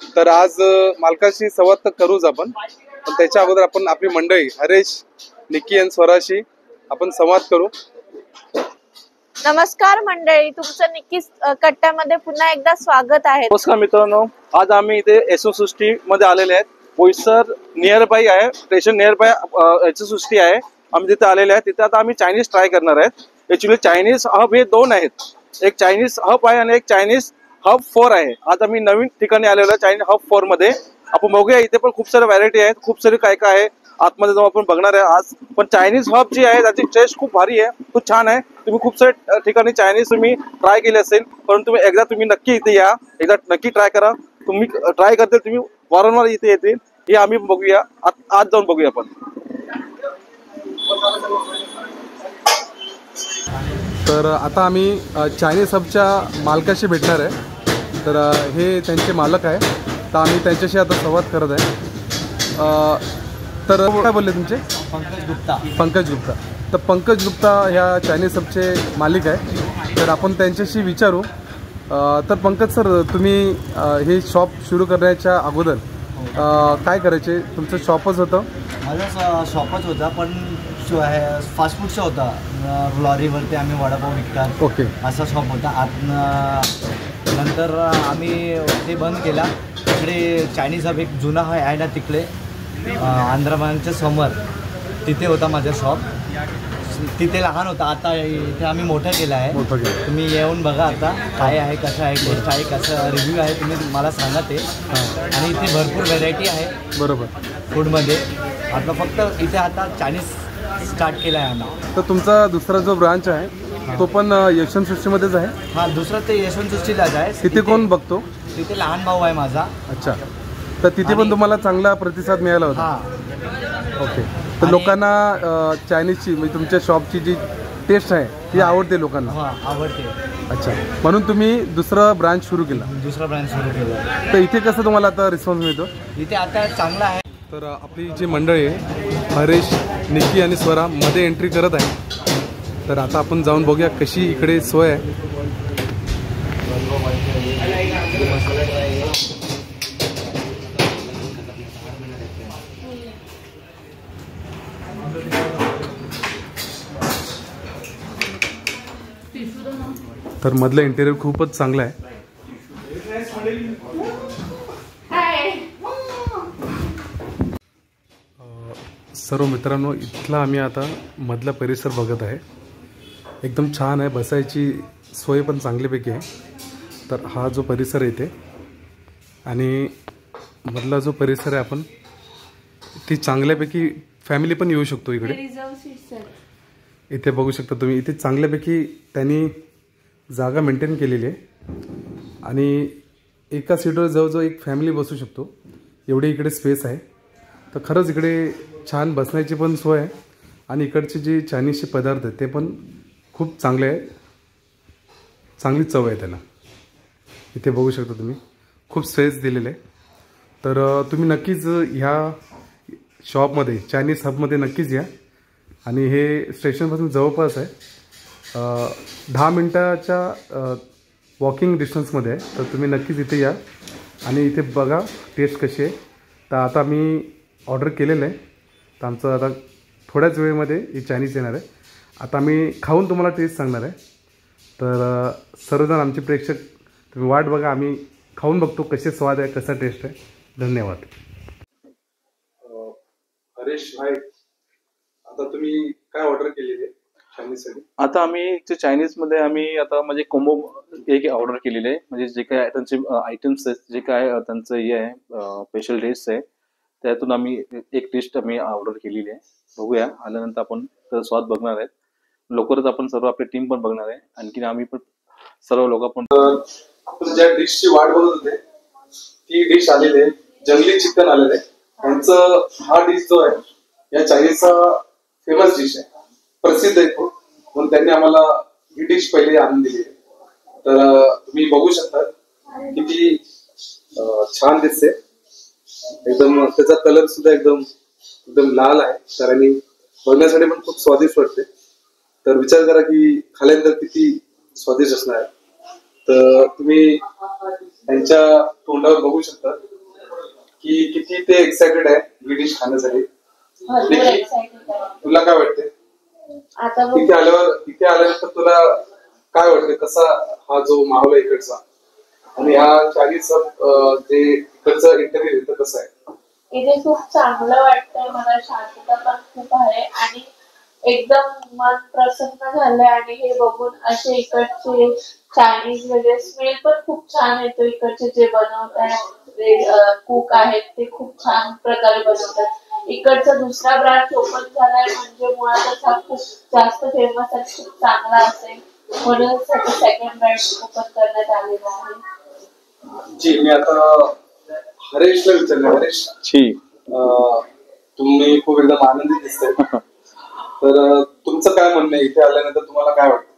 तर आज मालकाशी संवाद तर करूच आपण, पण त्याच्या अगोदर आपण आपली मंडळी हरेश, निकी आणि स्वराशी आपण संवाद करू. नमस्कार मंडळी, तुमचं निकीच कट्ट्यामध्ये पुन्हा एकदा स्वागत आहे. नमस्कार मित्रांनो, आज आम्ही इथे एसओ60 मध्ये आलेले आहेत. बोईसर नियर बाय आहे, स्टेशन नियर बाय एसओ60 आहे. आम्ही तिथे आलेले आहे. तिथे आता आम्ही चायनीज ट्राय करणार आहेत. ऍक्च्युली चायनीज हब हे दोन आहेत, एक चायनीज हब आहे आणि एक चायनीज हब 4 आहे. आज आम्ही नवीन ठिकाणी आलेलो आहे चायनीज हब 4 मध्ये. आपण बघूया, इथे पण खूप सारे व्हरायटी आहेत, खूप सारे काय काय आहे आतमध्ये जाऊन आपण बघणार आहे आज. पण चायनीज हब जी आहे त्याची टेस्ट खूप भारी आहे, खूप छान आहे. तुम्ही खूप सारे ठिकाणी चायनीज तुम्ही ट्राय केले असेल, परंतु एकदा तुम्ही नक्की इथे या, एकदा नक्की ट्राय करा. तुम्ही ट्राय करतील, तुम्ही वारंवार इथे येतील. हे आम्ही बघूया, आज जाऊन बघूया आपण. तर आता आम्ही चायनीज हबच्या मालकाशी भेटणार आहे. तर हे त्यांचे मालक आहे, तर आम्ही त्यांच्याशी आता संवाद करत आहे. तर काय बोलले तुमचे? पंकज गुप्ता. तर पंकज गुप्ता ह्या चायनीज हबचे मालिक आहे, तर आपण त्यांच्याशी विचारू. तर पंकज सर, तुम्ही हे शॉप सुरू करण्याच्या अगोदर काय करायचे? तुमचं शॉपच होतं? माझा शॉपच होता, पण फास्ट फूडचा होता. लॉरीवरती आम्ही वडापाव विकतात. ओके. असा शॉप होता. नंतर आम्ही ते बंद केला. तिकडे चायनीज हब एक जुना आहे ना, तिकडे आंध्रमानच्या समोर तिथे होता माझा शॉप. तिथे लहान होता, आता इथे आम्ही मोठं केलं आहे. तुम्ही येऊन बघा आता काय आहे, कसं आहे, टेस्ट आहे, कसं रिव्ह्यू आहे, तुम्ही मला सांगा ते. आणि इथे भरपूर व्हेरायटी आहे. बरोबर. फूडमध्ये आपलं फक्त इथे आता चायनीज स्टार्ट केलं आहे आम्ही. तर तुमचा दुसरा जो ब्रांच आहे तो पण यशवंतसृष्टीमध्येच आहे? हां, दुसरा ते यशवंतसृष्टीलाच आहे. तिथे कोण बघतो? तिथे लहान भाऊ आहे माझा. अच्छा. तर तिथे पण तुम्हाला चांगला प्रतिसाद मिळाला होता? हां. ओके. तर लोकांना चायनीजची म्हणजे तुमच्या शॉपची जी टेस्ट आहे ती आवडते लोकांना? हां, आवडते. अच्छा, म्हणून तुम्ही दुसरं ब्रांच सुरू केला? दुसरा ब्रांच सुरू केला. तर इथे कसं तुम्हाला आता रिस्पॉन्स मिळतो? इथे आता चांगला आहे. तर आपली जी मंडळी आहे हरेश, निकी आणि स्वरा मध्ये एंट्री करत आहे. तर आता आपण जाऊन बघूया कशी इकडे सोय आहे. तर मधलं इंटेरियर खूपच चांगलं आहे. सर्व मित्रांनो, इथला आम्ही आता मधला परिसर बघत आहे. एकदम छान आहे, बसायची सोय पण चांगलीपैकी आहे. तर हा जो परिसर आहे इथे आणि मधला जो परिसर आहे, आपण ती चांगल्यापैकी फॅमिली पण येऊ शकतो इकडे. इथे बघू शकता तुम्ही, इथे चांगल्यापैकी त्यांनी जागा मेंटेन केलेली आहे आणि एका सीटवर जवळजवळ एक फॅमिली बसू शकतो, एवढी इकडे स्पेस आहे. तर खरंच इकडे छान बसण्याची पण सोय आहे आणि इकडचे जे चायनीजचे पदार्थ आहेत ते पण खूप चांगले आहे, चांगली चव आहे त्याला. इथे बघू शकता तुम्ही, खूप स्पेस दिलेलं आहे. तर तुम्ही नक्कीच ह्या शॉपमध्ये, चायनीज हबमध्ये नक्कीच या. आणि हे स्टेशनपासून जवळपास आहे, 10 मिनटाच्या वॉकिंग डिस्टन्समध्ये आहे. तर तुम्ही नक्कीच इथे या आणि इथे बघा टेस्ट कशी आहे. तर आता मी ऑर्डर केलेलं आहे, तर आमचं आता थोड्याच वेळेमध्ये ही चायनीज येणार आहे. आता आम्ही खाऊन तुम्हाला टेस्ट सांगणार आहे. तर सर्वजण आमचे प्रेक्षक तुम्ही वाट बघा, आम्ही खाऊन बघतो कसे स्वाद आहे, कसा टेस्ट आहे. धन्यवाद. हरेश भाई, आता तुम्ही काय ऑर्डर केलेली आहे चायनीजसाठी? आता आम्ही चायनीजमध्ये आम्ही आता म्हणजे कोंबो एक ऑर्डर केलेले आहे. म्हणजे जे काय त्यांचे आयटम्स आहेत, जे काय त्यांचं हे आहे स्पेशल डिश आहे, त्यातून आम्ही एक डिश आम्ही ऑर्डर केलेली आहे. बघूया, आल्यानंतर आपण स्वाद बघणार आहेत. लवकरच आपण सर्व आपली टीम पण बघणार आहे. आणखी आम्ही पण सर्व लोक पण आपण ज्या डिशची वाट बघत होते ती डिश आलेली आहे, जंगली चिकन आलेलं आहे. त्यांचं हा डिश जो आहे या चायनीजचा फेमस डिश आहे, प्रसिद्ध आहे खूप, म्हणून त्यांनी आम्हाला ही डिश पहिले आणून दिली आहे. तर तुम्ही बघू शकता किती छान दिसते, एकदम त्याचा कलर सुद्धा एकदम एकदम लाल आहे. तर आणि बघण्यासाठी पण खूप स्वादिष्ट वाटते. तर विचार करा की खाल्यानंतर किती स्वादिष्ट असणार आहे. तर तुम्ही त्यांच्या तोंडावर बघू शकता की किती ते एक्साइटेड आहे ही डिश खाण्यासाठी. भरपूर एक्साइटेड आहे. तुला काय वाटते आता बघू. इथे आल्यानंतर तुला काय वाटते, कसा हा जो माहोल आहे इकडचा आणि हा चायनीज जे इकडचं इंटरव्ह्यू येतं कसं आहे? इथे खूप चांगलं वाटतंय मला, शांतता पण खूप आहे आणि एकदम मन प्रसन्न झालंय. आणि हे बघून असे इकडचे चायनीज वगैरे स्मेल पण खूप छान येतो. इकडचे जे बनवतात कुक आहेत ते खूप छान प्रकारे बनवतात. इकडचा दुसरा ब्रांच ओपन झालाय म्हणजे मुळातच हा खूप जास्त फेमस आणि खूप चांगला असेल म्हणून सेकंड ब्रांच ओपन करण्यात आलेला आहे. जी मी आता हरेशला विचारलं. हरेश जी तुम्ही खूप एकदम आनंदी दिसताय, तर तुमचं काय म्हणणं आहे, इथे आल्यानंतर तुम्हाला काय वाटतं?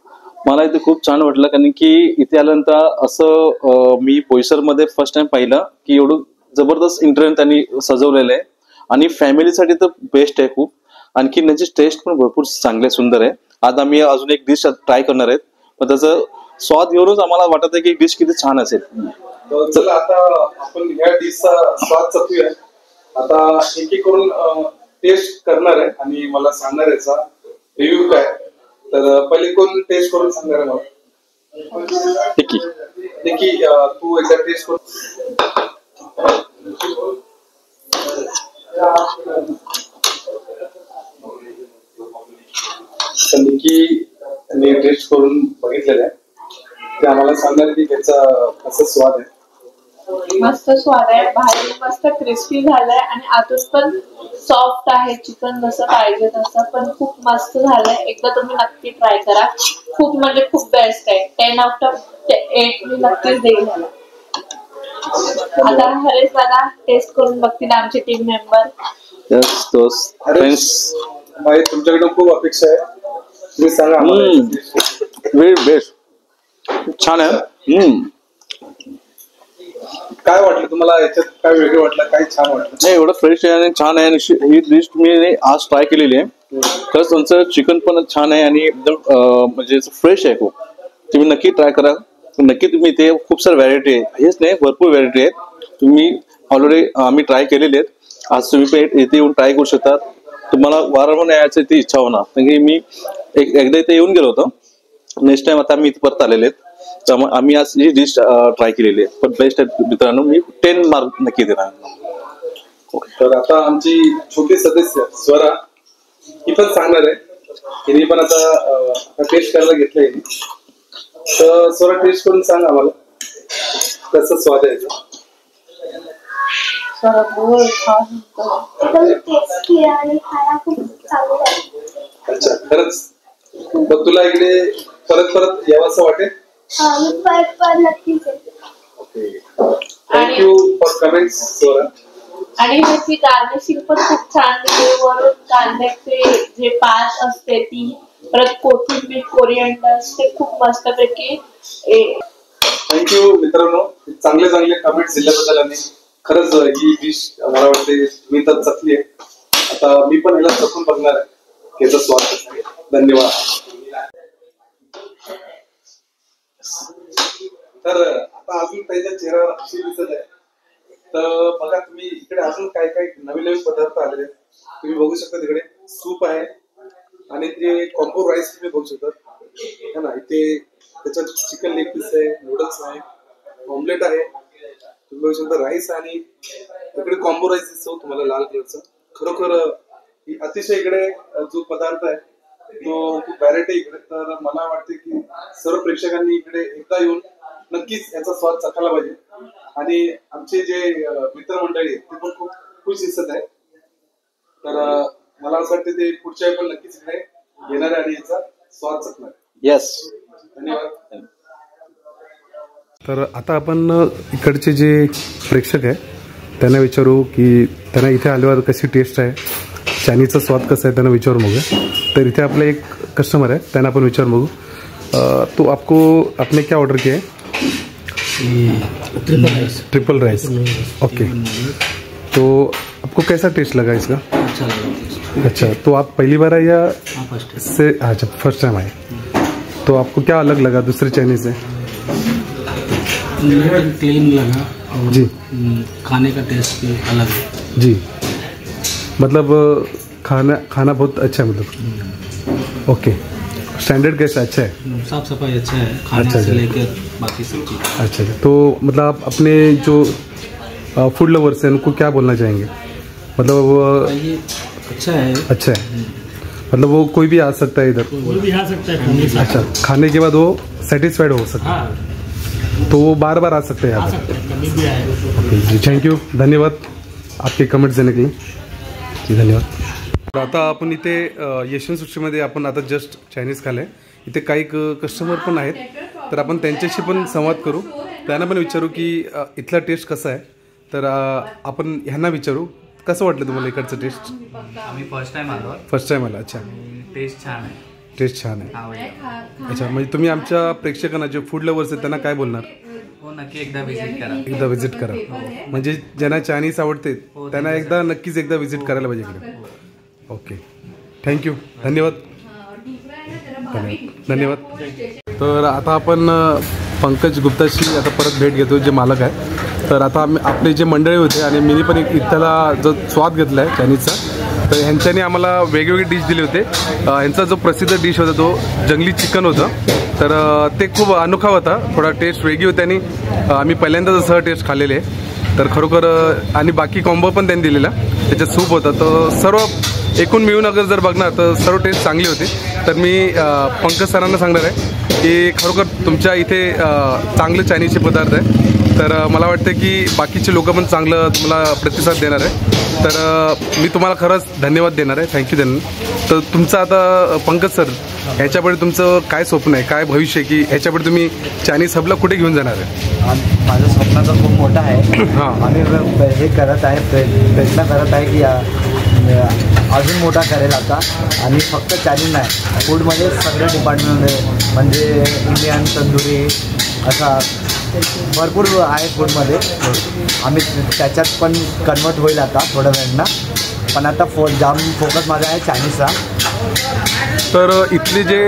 मला इथे खूप छान वाटलं, कारण की इथे आल्यानंतर असं मी बोईसर मध्ये फर्स्ट टाइम पाहिलं की एवढं जबरदस्त इंटरव्ह्यू त्यांनी सजवलेलं आहे आणि फॅमिलीसाठी तर बेस्ट आहे खूप. आणखी त्याची टेस्ट पण भरपूर चांगले सुंदर आहे. आज आम्ही अजून एक डिश ट्राय करणार आहेत, पण त्याचं स्वाद घेऊनच आम्हाला वाटत आहे की डिश किती छान असेल. चला आता आपण ह्या डिशचा स्वाद चाखूया. आता एक एक करून टेस्ट करणार आहे आणि मला सांगणार याचा रिव्ह्यू काय. तर पहिले कोण टेस्ट करून सांगणार आहे मला? निकी तू एकदा टेस्ट करून. निकी टेस्ट करून बघितलेलं आहे, ते आम्हाला सांगणार की त्याचा कसा स्वाद आहे. मस्त स्वाद आहे. बाहेर मस्त क्रिस्पी झालंय आणि आतून पण सॉफ्ट आहे. चिकन जसं पाहिजे तसं पण खूप मस्त झालंय. एकदा तुम्ही नक्की ट्राय करा. खूप म्हणजे खूप बेस्ट आहे. 10/8 मी नक्कीच देईल. आता हरेश दादा टेस्ट करून बघतील, आमचे टीम मेंबर. तुमच्याकडे खूप अपेक्षा आहे, तुम्ही सांगा. व्हेरी बेस्ट, छान आहे. काय वाटलं तुम्हाला, याच्यात काय वेगळं वाटलं, काय छान वाटलं? नाही, एवढं फ्रेश आहे आणि छान आहे. आणि ही डिश तुम्ही आज ट्राय केलेली आहे. खरंच तुमचं चिकन पण छान आहे आणि एकदम म्हणजे फ्रेश आहे खूप. तुम्ही नक्की ट्राय करा. नक्की तुम्ही इथे खूप सारे व्हरायटी आहे, हेच नाही भरपूर व्हरायटी आहेत. तुम्ही ऑलरेडी आम्ही ट्राय केलेले आहेत. आज तुम्ही पण इथे येऊन ट्राय करू शकता. तुम्हाला वारंवार यायची ती इच्छा होणार, कारण की मी एकदा इथे येऊन गेलो होतो. नेक्स्ट टाइम आता मी इथे परत आलेले आहेत. त्यामुळे आम्ही आज ही डिश ट्राय केलेली आहे, पण बेस्ट आहे मित्रांनो. मी 10 मार्क नक्की देणार. तर आता आमची छोटी सदस्य स्वरा ही पण सांगणार आहे. हिने पण आता टेस्ट करायला घेतलंय. तर स्वरा टेस्ट करून सांग आम्हाला कसं स्वाद आहे. अच्छा, खरंच मग तुला इकडे परत परत यावंसं वाटेल? Thank you for comments Swara. आणि ह्याची गार्निशिंग पण खूप छान दिली. वरून कांद्याचे जे पात असते ती, परत कोथिंबीर, कोरिअँडर ते खूप मस्तपैकी. थँक्यू मित्रांनो, चांगले चांगले कमेंट्स दिल्याबद्दल. आणि खरंच ही डिश मला वाटते मी तर चखली आहे. आता मी पण ह्याला चखून बघणार आहे याचा स्वाद. धन्यवाद. तर आता अजून त्याच्या चेहऱ्यावर अशी दिसत आहे. तर बघा तुम्ही इकडे अजून काय काय नवीन नवीन पदार्थ आलेले आहेत. तुम्ही बघू शकता तिकडे सूप आहे आणि ते कॉम्बो राईस तुम्ही बघू शकता है ना. इथे त्याच्यात चिकन लेग पीस आहे, नूडल्स आहे, ऑमलेट आहे. तुम्ही बघू शकता राईस आणि इकडे कॉम्बो राईस दिसतो तुम्हाला लाल कलरचा. खरोखर अतिशय इकडे जो पदार्थ आहे तो खूप व्हरायटी इकडे. तर मला वाटते की सर्व प्रेक्षकांनी इकडे एकदा येऊन नक्कीच याचा स्वाद चाखायला पाहिजे. आणि आमचे जे मित्रमंडळी आहेत ते पण खूप खुश दिसत आहे. तर मला असं वाटतं ते पुढच्या पण नक्कीच इकडे येणार आहे आणि याचा स्वाद चाखणार. येस, धन्यवाद. तर आता आपण इकडचे जे प्रेक्षक आहे त्यांना विचारू की त्यांना इथे आल्यावर कशी टेस्ट आहे, चायनीजचा स्वाद कसा आहे त्यांना विचारून बघूया. तर इथे आपले एक कस्टमर आहे, त्यांना आपण विचारून बघू. तो आपने क्या ऑर्डर किया है? Triple rice. ओके, तो आपको कैसा टेस्ट लगा इसका? अच्छा लगा. अच्छा, तो आप पहली बार आए या फर्स्ट से? अच्छा, फर्स्ट टाइम आए. तो आपको क्या अलग लगा दूसरे चाइनीज से? लेकिन क्लीन लगा और जी खाने का टेस्ट भी अलग है। जी, मतलब खाना बहुत अच्छा है, मतलब ओके। स्टैंडर्ड कैसा अच्छा है? साफ सफाई अच्छा है, खाने अच्छा, से अच्छा। लेकर बाकी सब चीज़। अच्छा, तो मतलब आप अपने जो फूड लवर्स हैं उनको क्या बोलना चाहेंगे? मतलब ये अच्छा है। अच्छा है, मतलब वो कोई भी आ सकता है इधर? कोई भी आ सकता है फैमिली साथ। अच्छा, खाने के बाद वो सेटिस्फाइड हो सकता है, हाँ, तो वो बार बार आ सकते हैं आ यहाँ सकते हैं, कभी भी आए। पर। जी, थँक यू, धन्यवाद आपके कमेंट्स देने के लिए। जी, धन्यवाद। तर आता आपण इथे यशवंतसृष्टीमध्ये आपण आता जस्ट चायनीज खाल्लं आहे. इथे काही कस्टमर पण आहेत, तर आपण त्यांच्याशी पण संवाद करू, त्यांना पण विचारू की इथला टेस्ट कसा आहे. तर आपण ह्यांना विचारू कसं वाटलं तुम्हाला इकडचं टेस्ट? आम्ही फर्स्ट टाइम आलो, फर्स्ट टाइम आला? अच्छा, टेस्ट छान आहे, टेस्ट छान आहे. आवडलं. अच्छा, म्हणजे तुम्ही आमच्या प्रेक्षकांना जे फूड लवर्स आहेत त्यांना काय बोलणार? हो, नक्की एकदा विजिट करा. एकदा व्हिजिट करा, म्हणजे ज्यांना चायनीज आवडते त्यांना एकदा नक्कीच एकदा व्हिजिट करायला पाहिजे इकडे. ओके, थँक्यू, धन्यवाद. धन्यवाद. तर आता आपण पंकज गुप्ताशी आता परत भेट घेतो, जे मालक आहे. तर आता आपले जे मंडळी होते आणि मी पण इथला जो स्वाद घेतला आहे चायनीजचा, तर ह्यांच्यानी आम्हाला वेगवेगळे डिश दिले होते. ह्यांचा जो प्रसिद्ध डिश होता तो जंगली चिकन होतं. तर ते खूप अनोखा होता, थोडा टेस्ट वेगळी होती आणि आम्ही पहिल्यांदाच असं टेस्ट खाल्लेले आहे. तर खरोखर आणि बाकी कॉम्बो पण त्यांनी दिलेला, त्याच्यात सूप होता. तर सर्व एकूण मिळून अगर जर बघणार तर सर्व टेस्ट चांगली होती. तर मी पंकज सरांना सांगणार आहे की खरोखर तुमच्या इथे चांगले चायनीजचे पदार्थ आहे. तर मला वाटतं की बाकीचे लोक पण चांगलं तुम्हाला प्रतिसाद देणार आहे. तर मी तुम्हाला खरंच धन्यवाद देणार आहे, थँक्यू त्यांना. तर तुमचं आता पंकज सर, ह्याच्यापुढे तुमचं काय स्वप्न आहे, काय भविष्य आहे की ह्याच्यापुढे तुम्ही चायनीज हबला कुठे घेऊन जाणार आहे? माझं स्वप्न तर खूप मोठं आहे. हां. आम्ही हे करत आहे, प्रयत्न करत आहे की अजून मोठा करेल आता. आणि फक्त चायनीज नाही, फूडमध्ये सगळ्या डिपार्टमेंटमध्ये, म्हणजे इंडियन, तंदुरी, असा भरपूर आहे फूडमध्ये. आम्ही त्याच्यात पण कन्वर्ट होईल आता थोड्या वेळानं, पण आता जाम फोकस माझा आहे चायनीजचा. तर इथले जे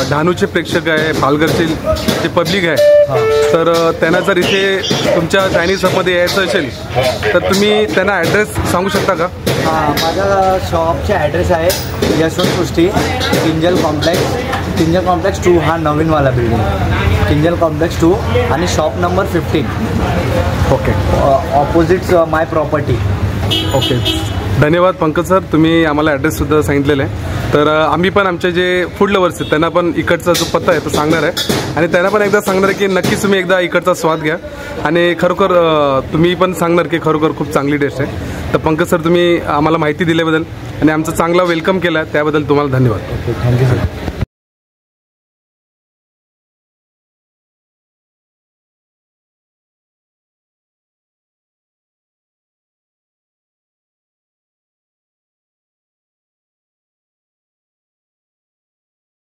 डहाणूचे प्रेक्षक आहे, पालघरचे जे पब्लिक आहे, तर त्यांना जर इथे तुमच्या चायनीज हबमध्ये यायचं असेल तर तुम्ही त्यांना ॲड्रेस सांगू शकता का? हां, माझा शॉपचा ॲड्रेस आहे यशवंतसृष्टी, किंजल कॉम्प्लेक्स 2, हा नवीनवाला बिल्डिंग, किंजल कॉम्प्लेक्स 2 आणि शॉप नंबर 15. ओके, ऑपोजिट माय प्रॉपर्टी. ओके, धन्यवाद पंकज सर, तुम्ही आम्हाला ॲड्रेससुद्धा सांगितलेलं आहे. तर आम्ही पण आमचे जे फूड लवर्स आहेत त्यांना पण इकडचा जो पत्ता आहे तो सांगणार आहे आणि त्यांना पण एकदा सांगणार आहे की नक्कीच तुम्ही एकदा इकडचा स्वाद घ्या. आणि खरोखर तुम्ही पण सांगणार की खरोखर खूप चांगली टेस्ट आहे. तर पंकज सर, तुम्ही आम्हाला माहिती दिल्याबद्दल आणि आमचं चांगला वेलकम केला त्याबद्दल तुम्हाला धन्यवाद. Okay, thank you sir.